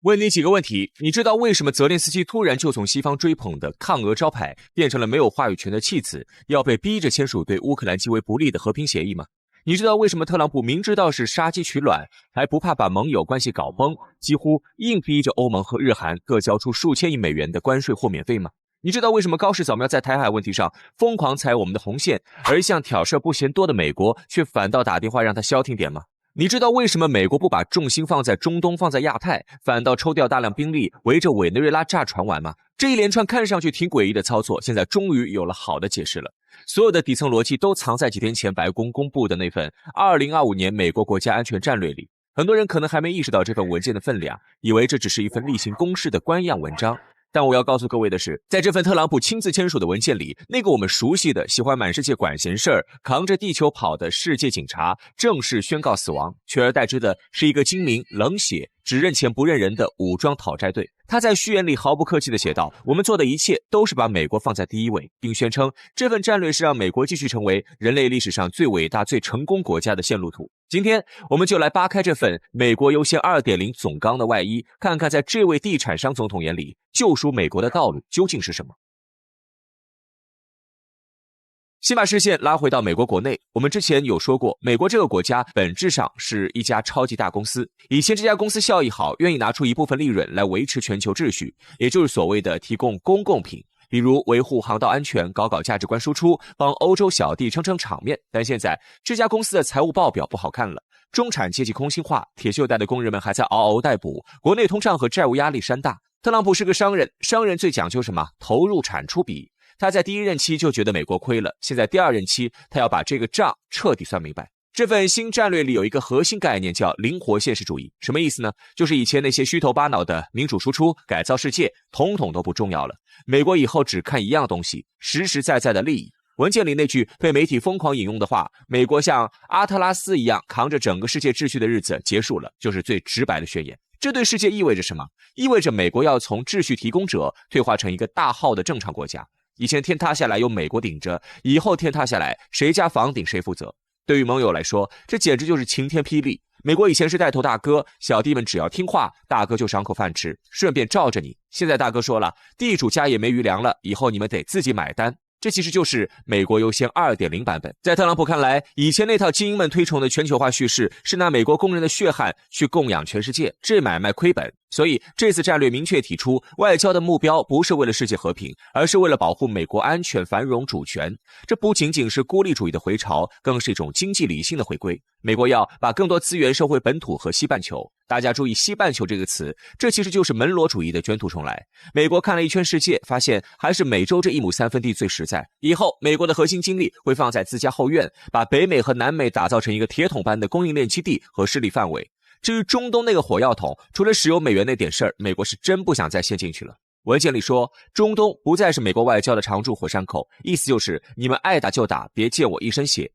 问你几个问题，你知道为什么泽连斯基突然就从西方追捧的抗俄招牌变成了没有话语权的弃子，要被逼着签署对乌克兰极为不利的和平协议吗？你知道为什么特朗普明知道是杀鸡取卵，还不怕把盟友关系搞崩，几乎硬逼着欧盟和日韩各交出数千亿美元的关税或免费吗？你知道为什么高市早苗在台海问题上疯狂踩我们的红线，而一向挑事不嫌多的美国却反倒打电话让他消停点吗？你知道为什么美国不把重心放在中东，放在亚太，反倒抽调大量兵力围着委内瑞拉炸船玩吗？这一连串看上去挺诡异的操作，现在终于有了好的解释了。所有的底层逻辑都藏在几天前白宫公布的那份2025年美国国家安全战略里。很多人可能还没意识到这份文件的分量，以为这只是一份例行公事的官样文章。但我要告诉各位的是，在这份特朗普亲自签署的文件里，那个我们熟悉的喜欢满世界管闲事儿、扛着地球跑的世界警察正式宣告死亡，取而代之的是一个精明、冷血、只认钱不认人的武装讨债队。他在序言里毫不客气地写道，我们做的一切都是把美国放在第一位，并宣称这份战略是让美国继续成为人类历史上最伟大、最成功国家的线路图。今天我们就来扒开这份美国优先 2.0 总纲的外衣，看看在这位地产商总统眼里，救赎美国的道路究竟是什么。先把视线拉回到美国国内，我们之前有说过，美国这个国家本质上是一家超级大公司。以前这家公司效益好，愿意拿出一部分利润来维持全球秩序，也就是所谓的提供公共品，比如维护航道安全，搞价值观输出，帮欧洲小弟撑撑场面。但现在这家公司的财务报表不好看了，中产阶级空心化，铁锈带的工人们还在嗷嗷待哺，国内通胀和债务压力山大。特朗普是个商人，商人最讲究什么？投入产出比。他在第一任期就觉得美国亏了，现在第二任期他要把这个账彻底算明白。这份新战略里有一个核心概念叫灵活现实主义，什么意思呢？就是以前那些虚头巴脑的民主输出、改造世界，统统都不重要了。美国以后只看一样东西，实实在在的利益。文件里那句被媒体疯狂引用的话，美国像阿特拉斯一样扛着整个世界秩序的日子结束了，就是最直白的宣言。这对世界意味着什么？意味着美国要从秩序提供者退化成一个大号的正常国家。以前天塌下来有美国顶着，以后天塌下来谁家房顶谁负责。对于盟友来说，这简直就是晴天霹雳。美国以前是带头大哥，小弟们只要听话，大哥就赏口饭吃，顺便罩着你。现在大哥说了，地主家也没余粮了，以后你们得自己买单。这其实就是美国优先 2.0 版本。在特朗普看来，以前那套精英们推崇的全球化叙事是拿美国工人的血汗去供养全世界，这买卖亏本。所以这次战略明确提出，外交的目标不是为了世界和平，而是为了保护美国安全、繁荣、主权。这不仅仅是孤立主义的回潮，更是一种经济理性的回归。美国要把更多资源收回本土和西半球。大家注意西半球这个词，这其实就是门罗主义的卷土重来。美国看了一圈世界，发现还是美洲这1亩3分地最实在。以后美国的核心精力会放在自家后院，把北美和南美打造成一个铁桶般的供应链基地和势力范围。至于中东那个火药桶，除了石油美元那点事儿，美国是真不想再陷进去了。文件里说，中东不再是美国外交的常驻火山口，意思就是你们爱打就打，别溅我一身血。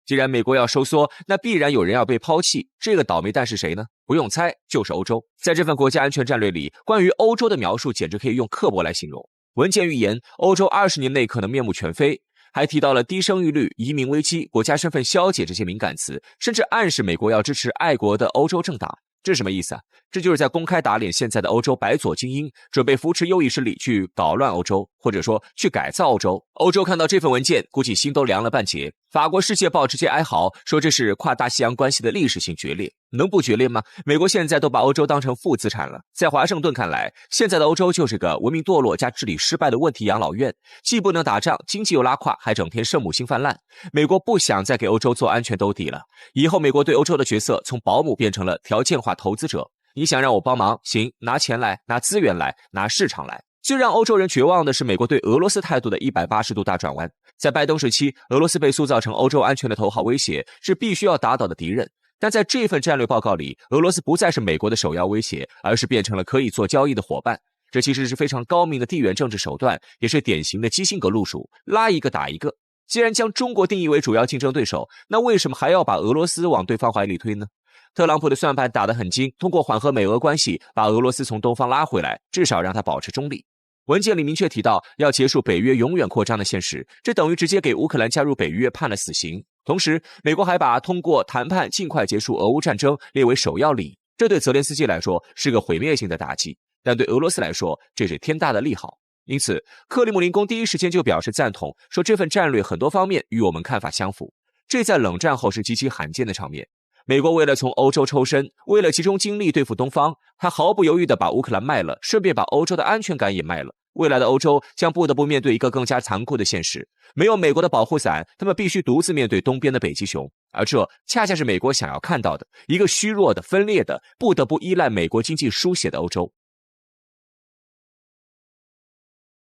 既然美国要收缩，那必然有人要被抛弃，这个倒霉蛋是谁呢？不用猜，就是欧洲。在这份国家安全战略里，关于欧洲的描述简直可以用刻薄来形容。文件预言，欧洲20年内可能面目全非，还提到了低生育率、移民危机、国家身份消解这些敏感词，甚至暗示美国要支持爱国的欧洲政党。这是什么意思啊？这就是在公开打脸现在的欧洲白左精英，准备扶持右翼势力去搞乱欧洲，或者说去改造欧洲。欧洲看到这份文件，估计心都凉了半截。法国《世界报》直接哀嚎，说这是跨大西洋关系的历史性决裂。能不决裂吗？美国现在都把欧洲当成负资产了。在华盛顿看来，现在的欧洲就是个文明堕落加治理失败的问题养老院，既不能打仗，经济又拉胯，还整天圣母心泛滥。美国不想再给欧洲做安全兜底了，以后美国对欧洲的角色从保姆变成了条件化投资者。你想让我帮忙，行，拿钱来，拿资源来，拿市场来。最让欧洲人绝望的是美国对俄罗斯态度的180度大转弯。在拜登时期，俄罗斯被塑造成欧洲安全的头号威胁，是必须要打倒的敌人。但在这份战略报告里，俄罗斯不再是美国的首要威胁，而是变成了可以做交易的伙伴。这其实是非常高明的地缘政治手段，也是典型的基辛格路数，拉一个打一个。既然将中国定义为主要竞争对手，那为什么还要把俄罗斯往对方怀里推呢？特朗普的算盘打得很精，通过缓和美俄关系，把俄罗斯从东方拉回来，至少让它保持中立。文件里明确提到要结束北约永远扩张的现实，这等于直接给乌克兰加入北约判了死刑。同时，美国还把通过谈判尽快结束俄乌战争列为首要利益，这对泽连斯基来说是个毁灭性的打击，但对俄罗斯来说这是天大的利好。因此，克里姆林宫第一时间就表示赞同，说这份战略很多方面与我们看法相符。这在冷战后是极其罕见的场面。美国为了从欧洲抽身，为了集中精力对付东方，他毫不犹豫地把乌克兰卖了，顺便把欧洲的安全感也卖了。未来的欧洲将不得不面对一个更加残酷的现实，没有美国的保护伞，他们必须独自面对东边的北极熊，而这恰恰是美国想要看到的，一个虚弱的、分裂的、不得不依赖美国经济输血的欧洲。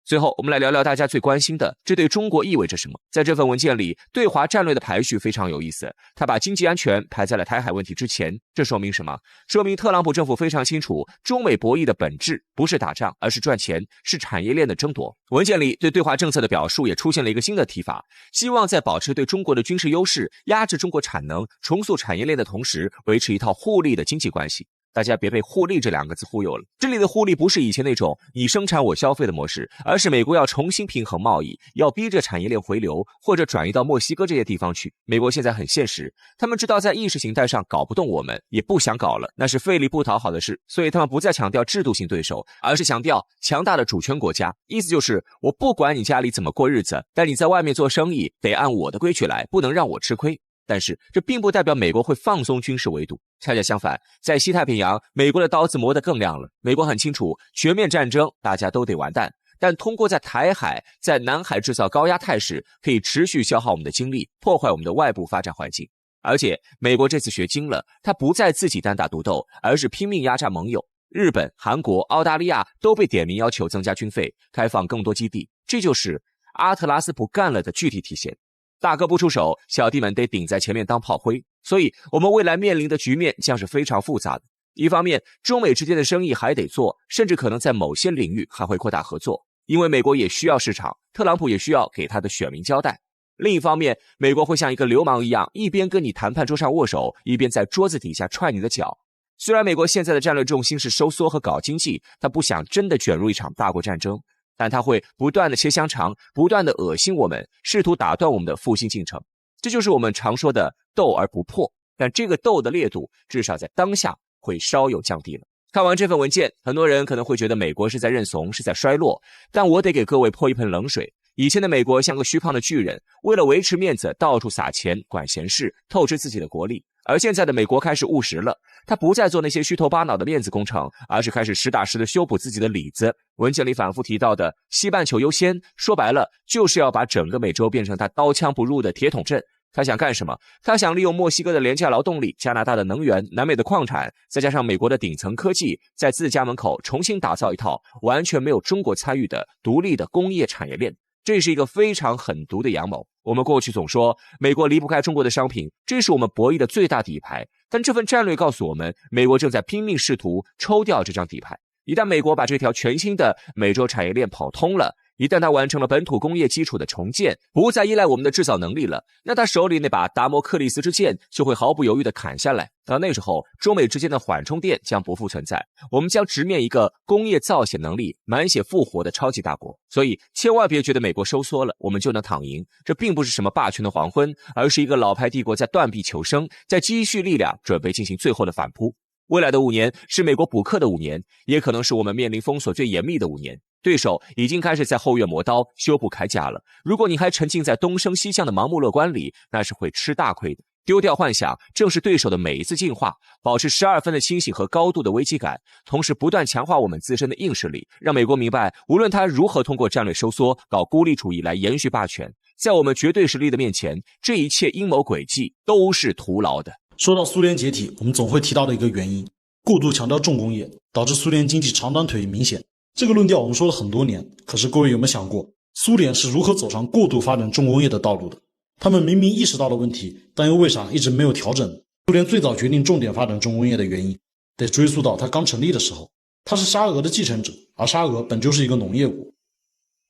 最后，我们来聊聊大家最关心的，这对中国意味着什么？在这份文件里，对华战略的排序非常有意思，他把经济安全排在了台海问题之前。这说明什么？说明特朗普政府非常清楚，中美博弈的本质不是打仗，而是赚钱，是产业链的争夺。文件里对华政策的表述也出现了一个新的提法，希望在保持对中国的军事优势、压制中国产能、重塑产业链的同时，维持一套互利的经济关系。大家别被互利这两个字忽悠了，这里的互利不是以前那种你生产我消费的模式，而是美国要重新平衡贸易，要逼着产业链回流或者转移到墨西哥这些地方去。美国现在很现实，他们知道在意识形态上搞不动我们，也不想搞了，那是费力不讨好的事，所以他们不再强调制度性对手，而是强调强大的主权国家。意思就是我不管你家里怎么过日子，但你在外面做生意得按我的规矩来，不能让我吃亏。但是这并不代表美国会放松军事围堵，恰恰相反，在西太平洋，美国的刀子磨得更亮了。美国很清楚，全面战争大家都得完蛋，但通过在台海、在南海制造高压态势，可以持续消耗我们的精力，破坏我们的外部发展环境。而且美国这次学精了，他不再自己单打独斗，而是拼命压榨盟友。日本、韩国、澳大利亚都被点名要求增加军费，开放更多基地，这就是阿特拉斯不干了的具体体现。大哥不出手，小弟们得顶在前面当炮灰，所以我们未来面临的局面将是非常复杂的。一方面，中美之间的生意还得做，甚至可能在某些领域还会扩大合作，因为美国也需要市场，特朗普也需要给他的选民交代。另一方面，美国会像一个流氓一样，一边跟你谈判桌上握手，一边在桌子底下踹你的脚。虽然美国现在的战略重心是收缩和搞经济，他不想真的卷入一场大国战争，但他会不断的切香肠，不断的恶心我们，试图打断我们的复兴进程。这就是我们常说的斗而不破，但这个斗的烈度至少在当下会稍有降低了。看完这份文件，很多人可能会觉得美国是在认怂，是在衰落，但我得给各位泼一盆冷水。以前的美国像个虚胖的巨人，为了维持面子到处撒钱管闲事，透支自己的国力。而现在的美国开始务实了，他不再做那些虚头巴脑的面子工程，而是开始实打实的修补自己的里子。文件里反复提到的西半球优先，说白了就是要把整个美洲变成他刀枪不入的铁桶阵。他想干什么？他想利用墨西哥的廉价劳动力、加拿大的能源、南美的矿产，再加上美国的顶层科技，在自家门口重新打造一套完全没有中国参与的独立的工业产业链。这是一个非常狠毒的阳谋。我们过去总说美国离不开中国的商品，这是我们博弈的最大底牌，但这份战略告诉我们，美国正在拼命试图抽掉这张底牌。一旦美国把这条全新的美洲产业链跑通了，一旦他完成了本土工业基础的重建，不再依赖我们的制造能力了，那他手里那把达摩克利斯之剑就会毫不犹豫地砍下来。到那时候，中美之间的缓冲垫将不复存在，我们将直面一个工业造血能力满血复活的超级大国。所以千万别觉得美国收缩了，我们就能躺赢，这并不是什么霸权的黄昏，而是一个老牌帝国在断臂求生，在积蓄力量，准备进行最后的反扑。未来的5年是美国补课的5年，也可能是我们面临封锁最严密的5年。对手已经开始在后院磨刀修补铠甲了，如果你还沉浸在东升西降的盲目乐观里，那是会吃大亏的。丢掉幻想正是对手的每一次进化，保持12分的清醒和高度的危机感，同时不断强化我们自身的硬实力，让美国明白无论他如何通过战略收缩搞孤立主义来延续霸权，在我们绝对实力的面前，这一切阴谋诡计都是徒劳的。说到苏联解体，我们总会提到的一个原因，过度强调重工业，导致苏联经济长短腿明显。这个论调我们说了很多年，可是各位有没有想过，苏联是如何走上过度发展重工业的道路的？他们明明意识到了问题，但又为啥一直没有调整？苏联最早决定重点发展重工业的原因，得追溯到它刚成立的时候。它是沙俄的继承者，而沙俄本就是一个农业国。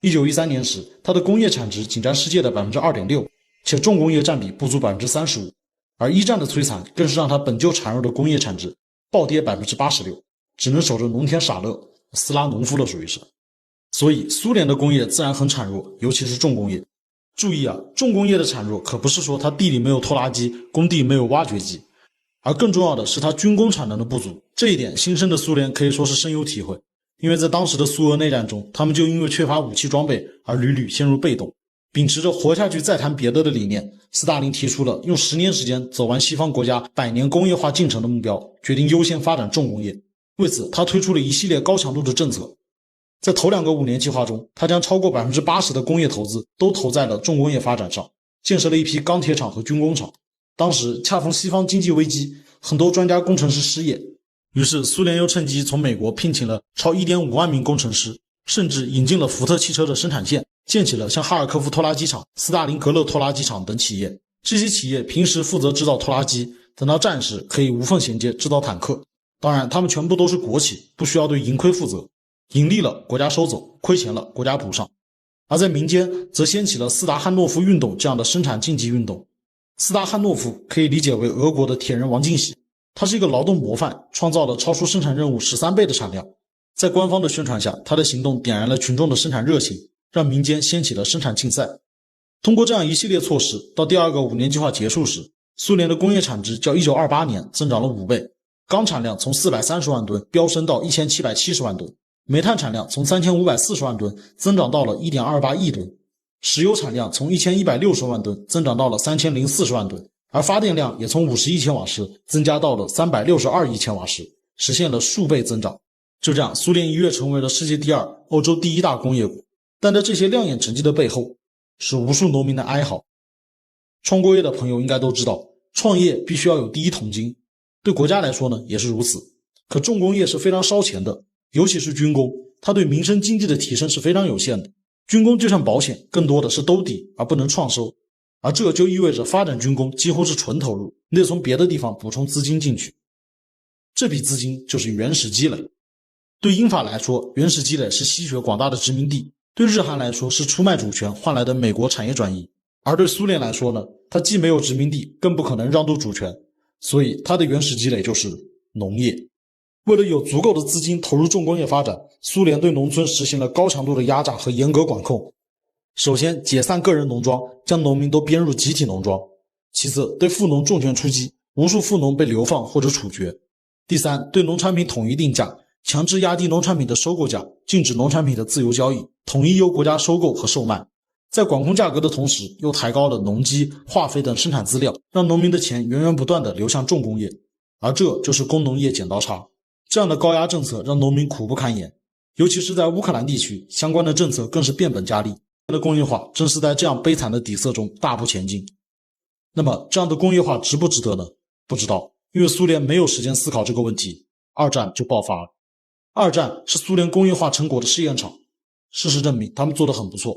1913年时，它的工业产值仅占世界的 2.6%， 且重工业占比不足 35%。而一战的摧残更是让它本就孱弱的工业产值暴跌 86%， 只能守着农田傻乐，斯拉农夫了属于是。所以苏联的工业自然很孱弱，尤其是重工业。注意啊，重工业的产弱可不是说它地里没有拖拉机，工地没有挖掘机，而更重要的是它军工产能的不足。这一点新生的苏联可以说是深有体会，因为在当时的苏俄内战中，他们就因为缺乏武器装备而屡屡陷入被动。秉持着活下去再谈别的的理念，斯大林提出了用10年时间走完西方国家100年工业化进程的目标，决定优先发展重工业。为此，他推出了一系列高强度的政策。在头2个5年计划中，他将超过 80% 的工业投资都投在了重工业发展上，建设了一批钢铁厂和军工厂。当时恰逢西方经济危机，很多专家工程师失业，于是苏联又趁机从美国聘请了超 1.5 万名工程师，甚至引进了福特汽车的生产线，建起了像哈尔科夫拖拉机厂、斯大林格勒拖拉机厂等企业。这些企业平时负责制造拖拉机，等到战时可以无缝衔接制造坦克。当然，他们全部都是国企，不需要对盈亏负责，盈利了国家收走，亏钱了国家补上。而在民间则掀起了斯达汉诺夫运动这样的生产竞技运动。斯达汉诺夫可以理解为俄国的铁人王进喜，他是一个劳动模范，创造了超出生产任务13倍的产量。在官方的宣传下，他的行动点燃了群众的生产热情，让民间掀起了生产竞赛。通过这样一系列措施，到第2个5年计划结束时，苏联的工业产值较1928年增长了5倍，钢产量从430万吨飙升到1770万吨，煤炭产量从3540万吨增长到了 1.28 亿吨，石油产量从1160万吨增长到了3040万吨，而发电量也从50亿千瓦时增加到了362亿千瓦时，实现了数倍增长。就这样，苏联一跃成为了世界第2、欧洲第1大工业国。但在这些亮眼成绩的背后，是无数农民的哀嚎。创过业的朋友应该都知道，创业必须要有第一桶金，对国家来说呢也是如此。可重工业是非常烧钱的，尤其是军工，它对民生经济的提升是非常有限的。军工就像保险，更多的是兜底而不能创收，而这就意味着发展军工几乎是纯投入，你得从别的地方补充资金进去。这笔资金就是原始积累。对英法来说，原始积累是吸血广大的殖民地，对日韩来说是出卖主权换来的美国产业转移，而对苏联来说呢，它既没有殖民地，更不可能让渡主权，所以它的原始积累就是农业。为了有足够的资金投入重工业发展，苏联对农村实行了高强度的压榨和严格管控。首先解散个人农庄，将农民都编入集体农庄。其次，对富农重拳出击，无数富农被流放或者处决。第三，对农产品统一定价，强制压低农产品的收购价，禁止农产品的自由交易，统一由国家收购和售卖。在管控价格的同时，又抬高了农机、化肥等生产资料，让农民的钱源源不断地流向重工业，而这就是工农业剪刀差。这样的高压政策让农民苦不堪言，尤其是在乌克兰地区，相关的政策更是变本加厉。的工业化正是在这样悲惨的底色中大步前进。那么这样的工业化值不值得呢？不知道，因为苏联没有时间思考这个问题，二战就爆发了。二战是苏联工业化成果的试验场，事实证明他们做得很不错。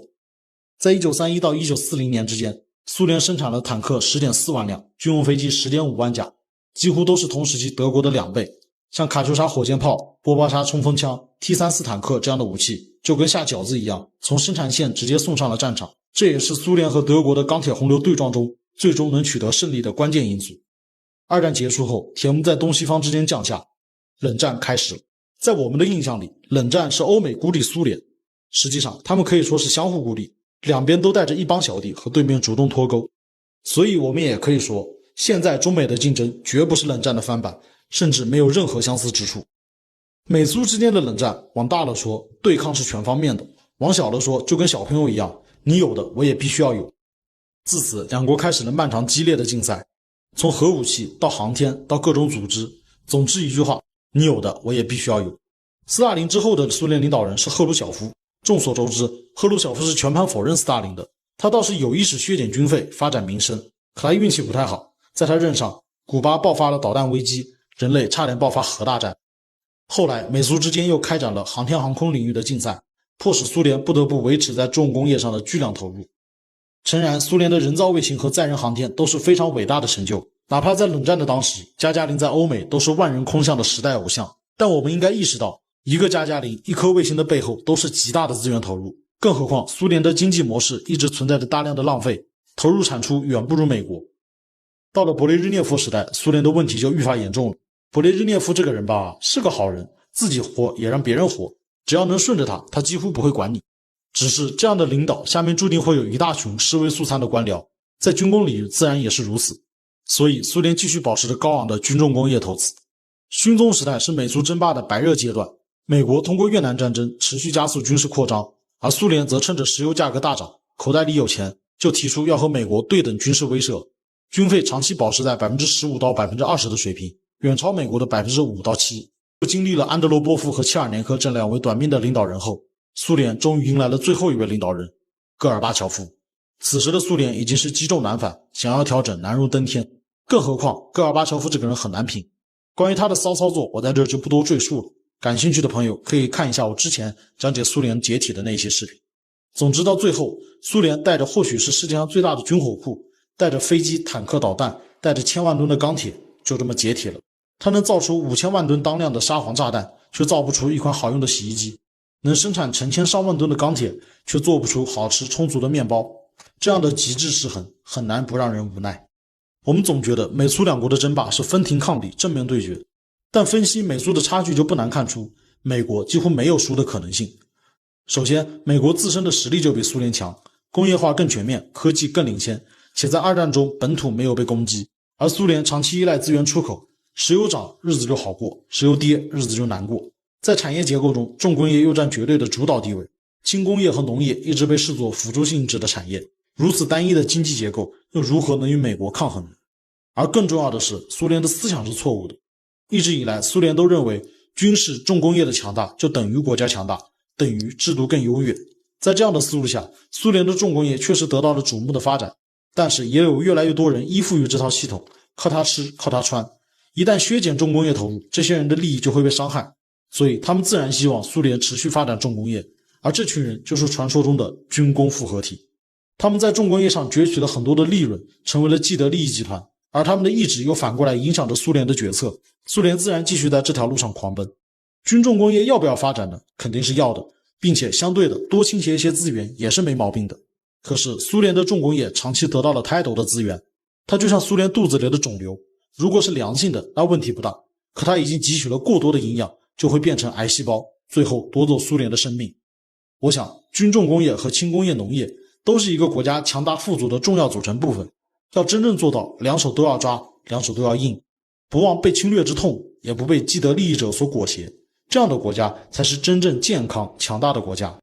在1931到1940年之间，苏联生产了坦克 10.4 万辆，军用飞机 10.5 万架，几乎都是同时期德国的2倍。像卡秋莎火箭炮、波巴沙冲锋枪、T-34坦克这样的武器，就跟下饺子一样，从生产线直接送上了战场。这也是苏联和德国的钢铁洪流对撞中最终能取得胜利的关键因素。二战结束后，铁幕在东西方之间降下，冷战开始了。在我们的印象里，冷战是欧美孤立苏联，实际上他们可以说是相互孤立，两边都带着一帮小弟和对面主动脱钩。所以我们也可以说，现在中美的竞争绝不是冷战的翻版，甚至没有任何相似之处。美苏之间的冷战，往大了说，对抗是全方面的；往小了说，就跟小朋友一样，你有的我也必须要有。自此，两国开始了漫长激烈的竞赛，从核武器到航天到各种组织，总之一句话，你有的我也必须要有。斯大林之后的苏联领导人是赫鲁晓夫，众所周知，赫鲁晓夫是全盘否认斯大林的，他倒是有意识削减军费，发展民生，可他运气不太好，在他任上，古巴爆发了导弹危机，人类差点爆发核大战。后来美苏之间又开展了航天航空领域的竞赛，迫使苏联不得不维持在重工业上的巨量投入。诚然，苏联的人造卫星和载人航天都是非常伟大的成就，哪怕在冷战的当时，加加林在欧美都是万人空巷的时代偶像。但我们应该意识到，一个加加林、一颗卫星的背后都是极大的资源投入，更何况苏联的经济模式一直存在着大量的浪费，投入产出远不如美国。到了勃列日涅夫时代，苏联的问题就愈发严重了。勃列日涅夫这个人吧，是个好人，自己活也让别人活，只要能顺着他，他几乎不会管你。只是这样的领导下面注定会有一大群尸位素餐的官僚，在军工领域自然也是如此。所以苏联继续保持着高昂的军重工业投资。勋宗时代是美苏争霸的白热阶段，美国通过越南战争持续加速军事扩张，而苏联则趁着石油价格大涨，口袋里有钱，就提出要和美国对等军事威慑，军费长期保持在 15% 到 20% 的水平，远超美国的 5% 到 7%。 经历了安德罗波夫和切尔年科这两位短命的领导人后，苏联终于迎来了最后一位领导人戈尔巴乔夫。此时的苏联已经是积重难返，想要调整难如登天，更何况戈尔巴乔夫这个人很难评。关于他的骚操作，我在这就不多赘述了，感兴趣的朋友可以看一下我之前讲解苏联解体的那些视频。总之到最后，苏联带着或许是世界上最大的军火库，带着飞机、坦克、导弹，带着1000万吨的钢铁，就这么解体了。它能造出5000万吨当量的沙皇炸弹，却造不出一款好用的洗衣机；能生产成千上万吨的钢铁，却做不出好吃充足的面包。这样的极致失衡，很难不让人无奈。我们总觉得美苏两国的争霸是分庭抗礼、正面对决，但分析美苏的差距就不难看出，美国几乎没有输的可能性。首先，美国自身的实力就比苏联强，工业化更全面，科技更领先，且在二战中本土没有被攻击，而苏联长期依赖资源出口，石油涨日子就好过，石油跌日子就难过。在产业结构中，重工业又占绝对的主导地位，轻工业和农业一直被视作辅助性质的产业，如此单一的经济结构又如何能与美国抗衡呢？而更重要的是，苏联的思想是错误的。一直以来，苏联都认为军事重工业的强大就等于国家强大，等于制度更优越。在这样的思路下，苏联的重工业确实得到了瞩目的发展，但是也有越来越多人依附于这套系统，靠它吃，靠它穿。一旦削减重工业投入，这些人的利益就会被伤害，所以他们自然希望苏联持续发展重工业，而这群人就是传说中的军工复合体。他们在重工业上攫取了很多的利润，成为了既得利益集团，而他们的意志又反过来影响着苏联的决策，苏联自然继续在这条路上狂奔。军重工业要不要发展呢？肯定是要的，并且相对的多倾斜一些资源也是没毛病的。可是苏联的重工业长期得到了太多的资源，它就像苏联肚子里的肿瘤，如果是良性的，那问题不大，可它已经汲取了过多的营养，就会变成癌细胞，最后夺走苏联的生命。我想，军重工业和轻工业农业都是一个国家强大富足的重要组成部分，要真正做到两手都要抓，两手都要硬，不忘被侵略之痛，也不被既得利益者所裹挟，这样的国家才是真正健康强大的国家。